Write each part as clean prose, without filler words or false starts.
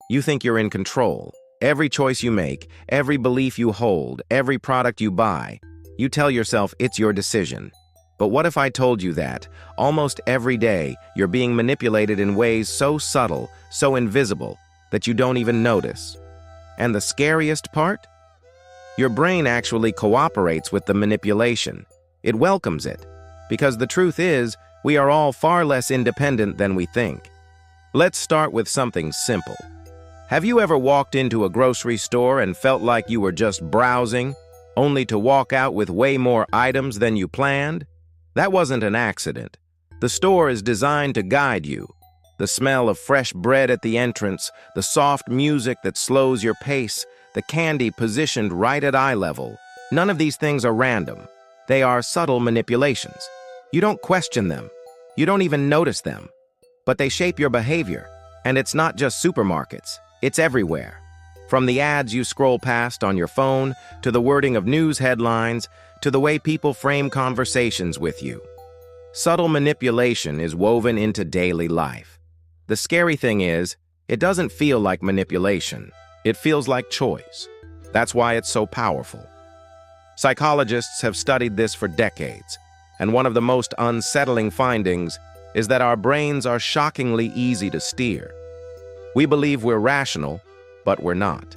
You think you're in control. Every choice you make, every belief you hold, every product you buy, you tell yourself it's your decision. But what if I told you that, almost every day, you're being manipulated in ways so subtle, so invisible, that you don't even notice? And the scariest part? Your brain actually cooperates with the manipulation. It welcomes it. Because the truth is, we are all far less independent than we think. Let's start with something simple. Have you ever walked into a grocery store and felt like you were just browsing, only to walk out with way more items than you planned? That wasn't an accident. The store is designed to guide you. The smell of fresh bread at the entrance, the soft music that slows your pace, the candy positioned right at eye level. None of these things are random. They are subtle manipulations. You don't question them. You don't even notice them. But they shape your behavior. And it's not just supermarkets. It's everywhere. From the ads you scroll past on your phone, to the wording of news headlines, to the way people frame conversations with you. Subtle manipulation is woven into daily life. The scary thing is, it doesn't feel like manipulation. It feels like choice. That's why it's so powerful. Psychologists have studied this for decades, and one of the most unsettling findings is that our brains are shockingly easy to steer. We believe we're rational, but we're not.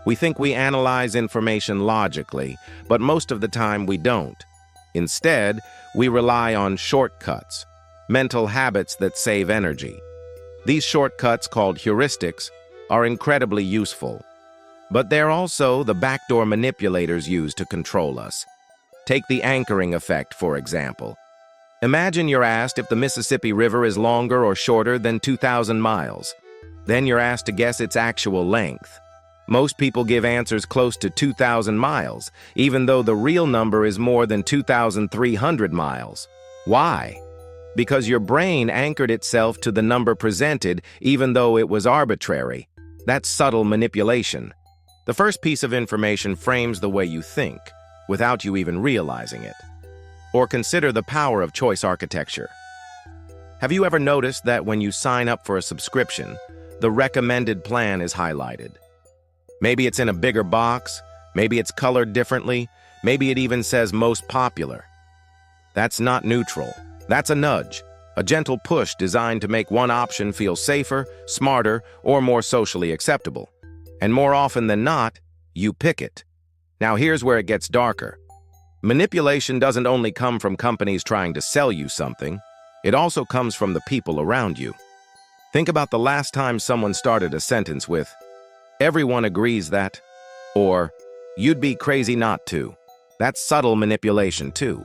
We think we analyze information logically, but most of the time we don't. Instead, we rely on shortcuts, mental habits that save energy. These shortcuts, called heuristics, are incredibly useful. But they're also the backdoor manipulators use to control us. Take the anchoring effect, for example. Imagine you're asked if the Mississippi River is longer or shorter than 2,000 miles. Then you're asked to guess its actual length. Most people give answers close to 2,000 miles, even though the real number is more than 2,300 miles. Why? Because your brain anchored itself to the number presented, even though it was arbitrary. That's subtle manipulation. The first piece of information frames the way you think, without you even realizing it. Or consider the power of choice architecture. Have you ever noticed that when you sign up for a subscription, the recommended plan is highlighted? Maybe it's in a bigger box, maybe it's colored differently, maybe it even says most popular. That's not neutral. That's a nudge, a gentle push designed to make one option feel safer, smarter, or more socially acceptable. And more often than not, you pick it. Now here's where it gets darker. Manipulation doesn't only come from companies trying to sell you something, it also comes from the people around you. Think about the last time someone started a sentence with, "Everyone agrees that," or "You'd be crazy not to." That's subtle manipulation too.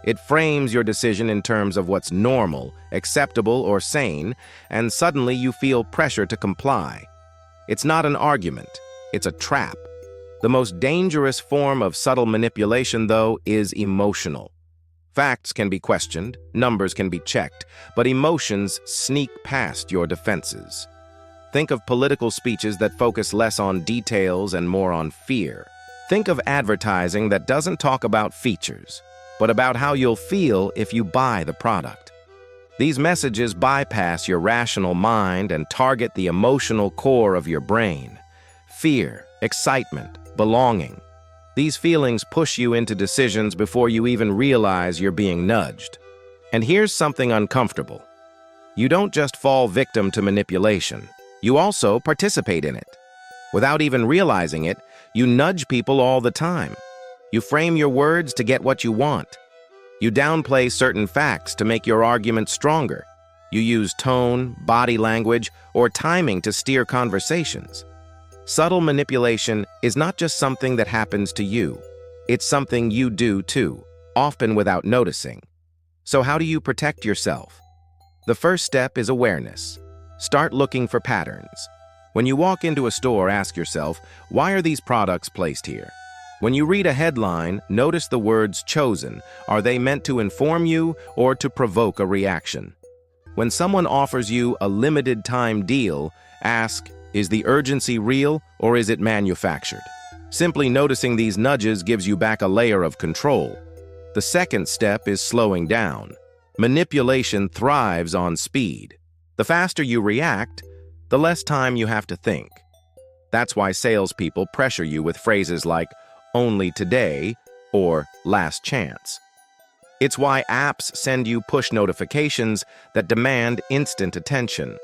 It frames your decision in terms of what's normal, acceptable, or sane, and suddenly you feel pressure to comply. It's not an argument, it's a trap. The most dangerous form of subtle manipulation, though, is emotional. Facts can be questioned, numbers can be checked, but emotions sneak past your defenses. Think of political speeches that focus less on details and more on fear. Think of advertising that doesn't talk about features, but about how you'll feel if you buy the product. These messages bypass your rational mind and target the emotional core of your brain. Fear, excitement, belonging. These feelings push you into decisions before you even realize you're being nudged. And here's something uncomfortable. You don't just fall victim to manipulation, you also participate in it. Without even realizing it, you nudge people all the time. You frame your words to get what you want. You downplay certain facts to make your argument stronger. You use tone, body language, or timing to steer conversations. Subtle manipulation is not just something that happens to you. It's something you do too, often without noticing. So how do you protect yourself? The first step is awareness. Start looking for patterns. When you walk into a store, ask yourself, why are these products placed here? When you read a headline, notice the words chosen. Are they meant to inform you or to provoke a reaction? When someone offers you a limited time deal, ask, is the urgency real or is it manufactured? Simply noticing these nudges gives you back a layer of control. The second step is slowing down. Manipulation thrives on speed. The faster you react, the less time you have to think. That's why salespeople pressure you with phrases like "only today" or "last chance." It's why apps send you push notifications that demand instant attention.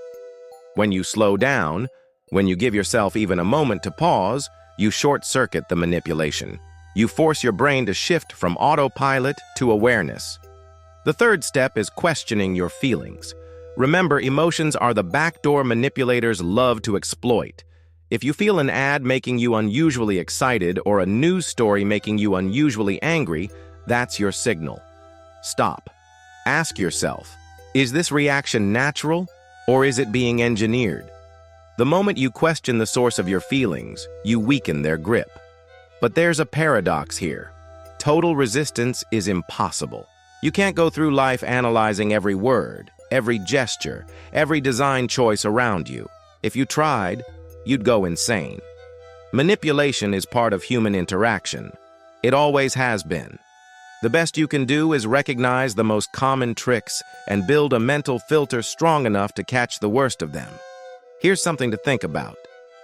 When you slow down, when you give yourself even a moment to pause, you short-circuit the manipulation. You force your brain to shift from autopilot to awareness. The third step is questioning your feelings. Remember, emotions are the backdoor manipulators love to exploit. If you feel an ad making you unusually excited or a news story making you unusually angry, that's your signal. Stop. Ask yourself, is this reaction natural or is it being engineered? The moment you question the source of your feelings, you weaken their grip. But there's a paradox here. Total resistance is impossible. You can't go through life analyzing every word, every gesture, every design choice around you. If you tried, you'd go insane. Manipulation is part of human interaction. It always has been. The best you can do is recognize the most common tricks and build a mental filter strong enough to catch the worst of them. Here's something to think about.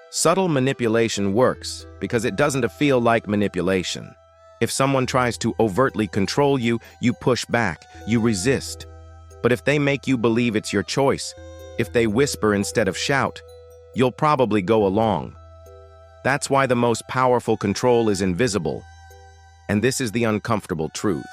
Subtle manipulation works because it doesn't feel like manipulation. If someone tries to overtly control you, you push back, you resist. But if they make you believe it's your choice, if they whisper instead of shout, you'll probably go along. That's why the most powerful control is invisible. And this is the uncomfortable truth.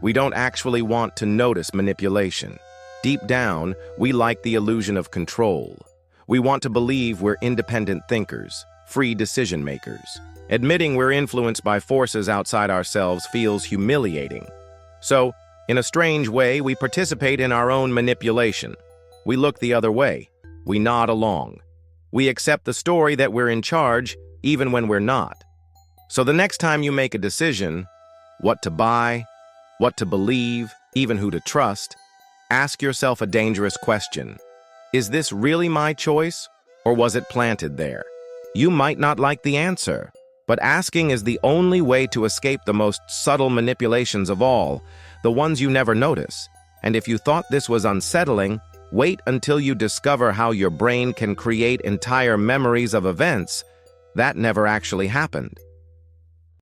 We don't actually want to notice manipulation. Deep down, we like the illusion of control. We want to believe we're independent thinkers, free decision makers. Admitting we're influenced by forces outside ourselves feels humiliating. So, in a strange way, we participate in our own manipulation. We look the other way. We nod along. We accept the story that we're in charge, even when we're not. So the next time you make a decision, what to buy, what to believe, even who to trust, ask yourself a dangerous question. Is this really my choice, or was it planted there? You might not like the answer, but asking is the only way to escape the most subtle manipulations of all, the ones you never notice. And if you thought this was unsettling, wait until you discover how your brain can create entire memories of events that never actually happened.